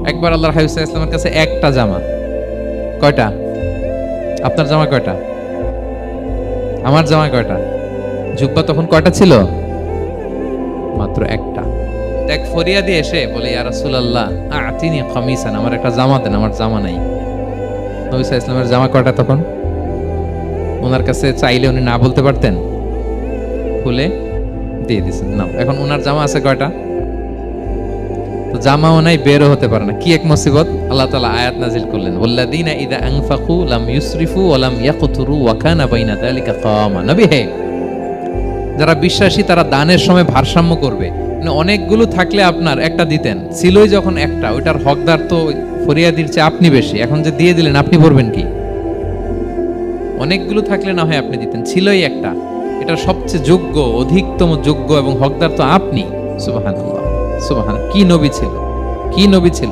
একবার আল্লাহর হাবিব সাল্লাল্লাহু আলাইহি ওয়াসাল্লামের কাছে একটা জামা। কয়টা? আপনার জামা কয়টা? আমার জামা কয়টা? জুব্বা তখন কয়টা ছিল? মাত্র একটা। এক ফরিয়াদি এসে বলে, ইয়া রাসূলুল্লাহ আতিনি কামিসান, আমার একটা জামা দেন, আমার জামা নাই। নবী সাল্লাল্লাহু আলাইহি ওয়াসাল্লামের জামা কয়টা তখন? ওনার কাছে চাইলে উনি না বলতে পারতেন? খুলে দিয়ে দিয়েছেন, নাও। এখন ওনার জামা আছে কয়টা? তো জামাও নাই, বেরও হতে পারে না। কি এক মুসিবত! আল্লাহ তাআলা আয়াত নাজিল করলেন, ওয়াল্লাযীনা ইযা আনফাকু লাম ইউসরিফু ওয়া লাম ইয়াকতুরু ওয়া কানা বাইনা যালিকা কাওয়ামা। নবী হে, যারা বিশ্বাসী তারা দানের সময় ভারসাম্য করবে। মানে অনেকগুলো থাকলে আপনার একটা দিতেন, ছিলই যখন একটা, ওইটার হকদার তো ফরিয়াদির চেয়ে আপনি বেশি। এখন যে দিয়ে দিলেন, আপনি বলবেন কি? অনেকগুলো থাকলে না হয় আপনি দিতেন, ছিলই একটা, এটা সবচেয়ে যোগ্য, অধিকতম যোগ্য এবং হকদার তো আপনি। সুবহানাল্লাহ, সুবহান। কি নবী ছিল, কি নবী ছিল!